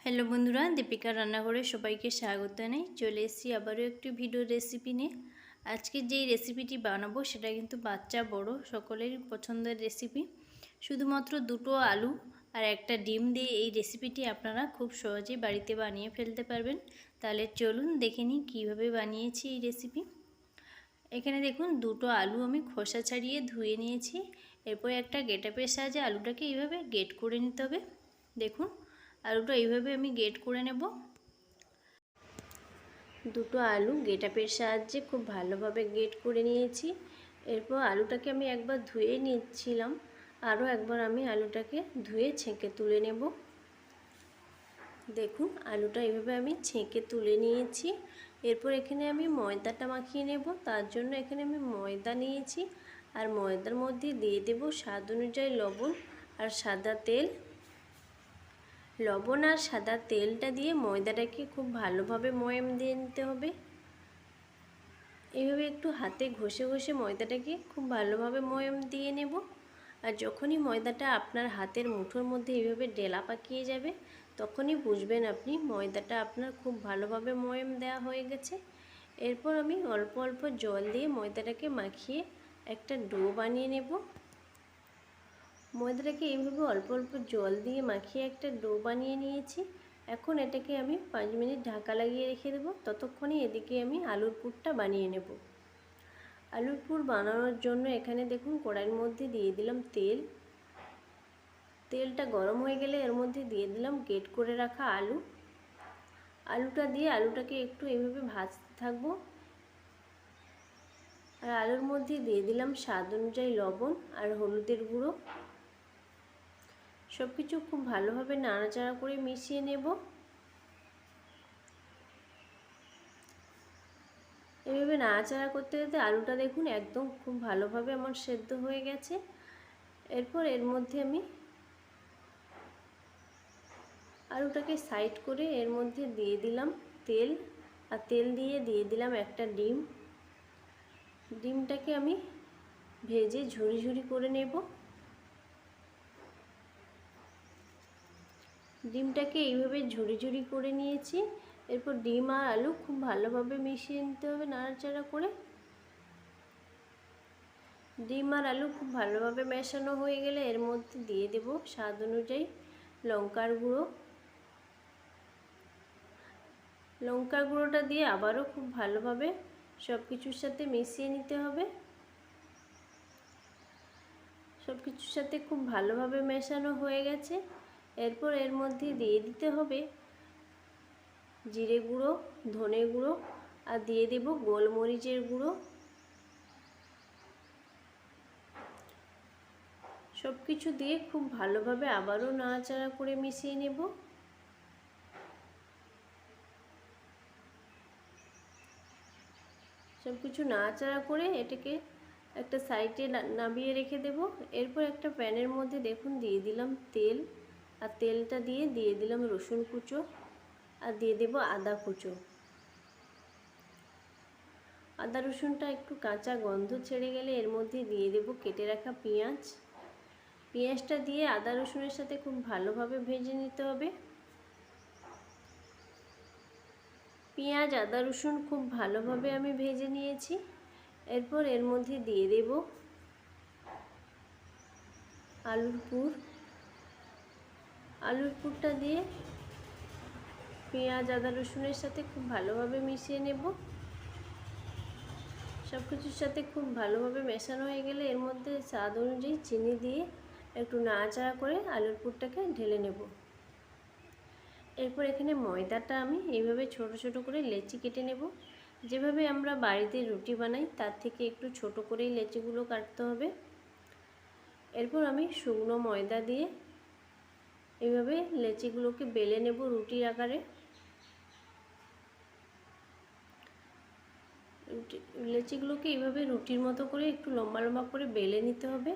Hello বন্ধুরা, দীপিকা রান্নাঘরে সবাইকে স্বাগত জানাই। চলে এসেছি আবারও একটি ভিডিও রেসিপি নিয়ে। আজকে যেই রেসিপিটি বানাবো সেটা কিন্তু বাচ্চা বড় সকলেরই পছন্দের রেসিপি। শুধুমাত্র দুটো আলু আর একটা ডিম দিয়ে এই রেসিপিটি আপনারা খুব সহজেই বাড়িতে বানিয়ে ফেলতে পারবেন। তাহলে চলুন দেখে নিই কীভাবে বানিয়েছি এই রেসিপি। এখানে দেখুন দুটো আলু আমি খোসা ছাড়িয়ে ধুয়ে নিয়েছি। এরপর একটা গেটাপের সাহায্যে আলুটাকে এইভাবে গেট করে নিতে হবে। দেখুন আলুটা এইভাবে আমি গেট করে নেব। দুটো আলু গেটাপের সাহায্যে খুব ভালোভাবে গেট করে নিয়েছি। এরপর আলুটাকে আমি একবার ধুয়ে নিচ্ছিলাম, আরও একবার আমি আলুটাকে ধুয়ে ছেঁকে তুলে নেব। দেখুন আলুটা এইভাবে আমি ছেঁকে তুলে নিয়েছি। এরপর এখানে আমি ময়দাটা মাখিয়ে নেব। তার জন্য এখানে আমি ময়দা নিয়েছি, আর ময়দার মধ্যে দিয়ে দেব স্বাদ অনুযায়ী লবণ আর সাদা তেল। লবণ আর সাদা তেলটা দিয়ে ময়দাটাকে খুব ভালোভাবে ময়াম দিয়ে নিতে হবে। এইভাবে একটু হাতে ঘষে ঘষে ময়দাটাকে খুব ভালোভাবে ময়াম দিয়ে নেব। আর যখনই ময়দাটা আপনার হাতের মুঠোর মধ্যে এইভাবে ডেলা পাকিয়ে যাবে, তখনই বুঝবেন আপনি ময়দাটা আপনার খুব ভালোভাবে ময়াম দেওয়া হয়ে গেছে। এরপর আমি অল্প অল্প জল দিয়ে ময়দাটাকে মাখিয়ে একটা ডো বানিয়ে নেব। ময়দাটাকে এইভাবে অল্প অল্প জল দিয়ে মাখিয়ে একটা ডো বানিয়ে নিয়েছি। এখন এটাকে আমি 5 মিনিট ঢাকা লাগিয়ে রেখে দেবো। ততক্ষণে এদিকে আমি আলুর পুরটা বানিয়ে নেব। আলুর পুর বানানোর জন্য এখানে দেখুন কড়াইয়ের মধ্যে দিয়ে দিলাম তেল। তেলটা গরম হয়ে গেলে এর মধ্যে দিয়ে দিলাম গ্রেট করে রাখা আলু। আলুটা দিয়ে আলুটাকে একটু এইভাবে ভাজতে থাকবো। আর আলুর মধ্যে দিয়ে দিলাম স্বাদ অনুযায়ী লবণ আর হলুদের গুঁড়ো। সব কিছু খুব ভালোভাবে নাড়াচাড়া করে মিশিয়ে নেব। এভাবে নাড়াচাড়া করতে করতে আলুটা দেখুন একদম খুব ভালোভাবে আমার সেদ্ধ হয়ে গেছে। এরপর এর মধ্যে আমি আলুটাকে সাইড করে এর মধ্যে দিয়ে দিলাম তেল, আর তেল দিয়ে দিলাম একটা ডিম। ডিমটাকে আমি ভেজে ঝুরি ঝুরি করে নেব। ডিমটাকে এইভাবে ঝুরি ঝুরি করে নিয়েছি। এরপর ডিম আর আলু খুব ভালোভাবে মিশিয়ে নিতে হবে নাড়াচাড়া করে। ডিম আর আলু খুব ভালোভাবে মেশানো হয়ে গেলে এর মধ্যে দিয়ে দেব স্বাদ অনুযায়ী লঙ্কার গুঁড়ো। লঙ্কার গুঁড়োটা দিয়ে আবারও খুব ভালোভাবে সব কিছুর সাথে মিশিয়ে নিতে হবে। সব কিছুর সাথে খুব ভালোভাবে মেশানো হয়ে গেছে। এরপর এর মধ্যে দিয়ে দিতে হবে জিরে গুঁড়ো, ধনে গুঁড়ো, আর দিয়ে দেব গোলমরিচের গুঁড়ো। সব কিছু দিয়ে খুব ভালোভাবে আবারও নাড়াচাড়া করে মিশিয়ে নেব। সব কিছু নাড়াচাড়া করে এটাকে একটা সাইডে নামিয়ে রেখে দেব। এরপর একটা প্যানের মধ্যে দেখুন দিয়ে দিলাম তেল, আর তেলটা দিয়ে দিলাম রসুন কুচো, আর দিয়ে দেব আদা কুচো। আদা রসুনটা একটু কাঁচা গন্ধ ছেড়ে গেলে এর মধ্যে দিয়ে দেব কেটে রাখা পেঁয়াজ। পেঁয়াজটা দিয়ে আদা রসুনের সাথে খুব ভালোভাবে ভেজে নিতে হবে। পেঁয়াজ আদা রসুন খুব ভালোভাবে আমি ভেজে নিয়েছি। এরপর এর মধ্যে দিয়ে দেব আলুর পুর। আলুর পুরটা দিয়ে পেঁয়াজ আদা রসুনের সাথে খুব ভালোভাবে মিশিয়ে নেব। সব কিছুর সাথে খুব ভালোভাবে মেশানো হয়ে গেলে এর মধ্যে স্বাদ অনুযায়ী চিনি দিয়ে একটু নাড়াচাড়া করে আলুর পুরটাকে ঢেলে নেব। এরপর এখানে ময়দাটা আমি এইভাবে ছোট ছোট করে লেচি কেটে নেব। যেভাবে আমরা বাড়িতে রুটি বানাই তার থেকে একটু ছোট করেই লেচিগুলো কাটতে হবে। এরপর আমি শুকনো ময়দা দিয়ে এইভাবে লেচিগুলোকে বেলে নেব রুটির আকারে। লেচিগুলোকে এইভাবে রুটির মতো করে একটু লম্বা লম্বা করে বেলে নিতে হবে।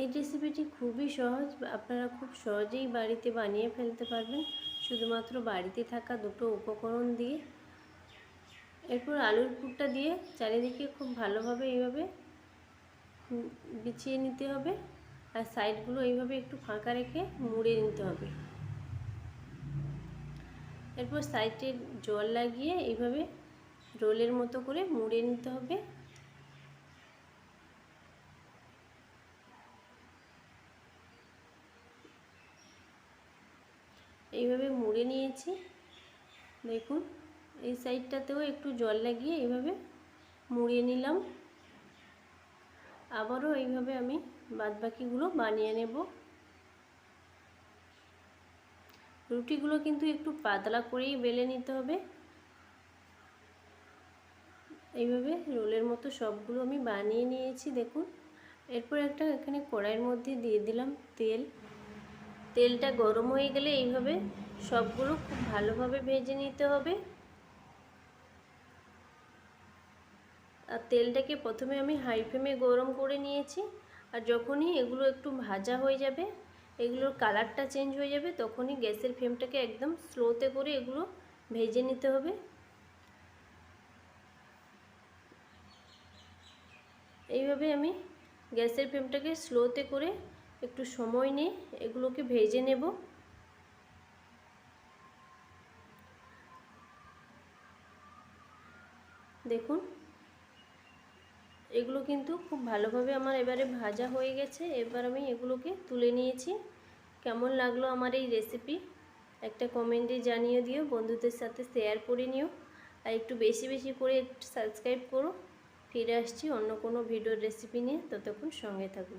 এই রেসিপিটি খুবই সহজ, আপনারা খুব সহজেই বাড়িতে বানিয়ে ফেলতে পারবেন শুধুমাত্র বাড়িতে থাকা দুটো উপকরণ দিয়ে। এরপর আলুর পুরটা দিয়ে চারিদিকে খুব ভালোভাবে এইভাবে বিছিয়ে নিতে হবে, আর সাইডগুলো এইভাবে একটু ফাঁকা রেখে মুড়ে নিতে হবে। এরপর সাইডে জল লাগিয়ে এইভাবে রোলের মতো করে মুড়ে নিতে হবে। এইভাবে মুড়ে নিয়েছি। দেখুন এই সাইডটাতেও একটু জল লাগিয়ে এইভাবে মুড়িয়ে নিলাম। আবারও এইভাবে আমি বাদবাকিগুলো বানিয়ে নেব। রুটিগুলো কিন্তু একটু পাতলা করেই বেলে নিতে হবে। এইভাবে রোলের মতো সবগুলো আমি বানিয়ে নিয়েছি দেখুন। এরপর একটা এখানে কড়াইয়ের মধ্যে দিয়ে দিলাম তেল। তেলটা গরম হয়ে গেলে এইভাবে সবগুলো খুব ভালোভাবে ভেজে নিতে হবে। আর তেলটাকে প্রথমে আমি হাই ফ্লেমে গরম করে নিয়েছি। আর যখনই এগুলো একটু ভাজা হয়ে যাবে, এগুলোর কালারটা চেঞ্জ হয়ে যাবে, তখনই গ্যাসের ফ্লেমটাকে একদম স্লোতে করে এগুলো ভেজে নিতে হবে। এইভাবে আমি গ্যাসের ফ্লেমটাকে স্লোতে করে একটু সময় নিয়ে এগুলোকে ভেজে নেব। দেখুন এগুলো কিন্তু খুব ভালোভাবে আমার এবারে ভাজা হয়ে গেছে। এবার আমি এগুলোকে তুলে নিয়েছি। কেমন লাগলো আমার এই রেসিপি একটা কমেন্টে জানিয়ে দিও, বন্ধুদের সাথে শেয়ার করে নিও, আর একটু বেশি বেশি করে একটু সাবস্ক্রাইব করো। ফিরে আসছি অন্য কোনো ভিডিওর রেসিপি নিয়ে, ততক্ষণ সঙ্গে থাকুন।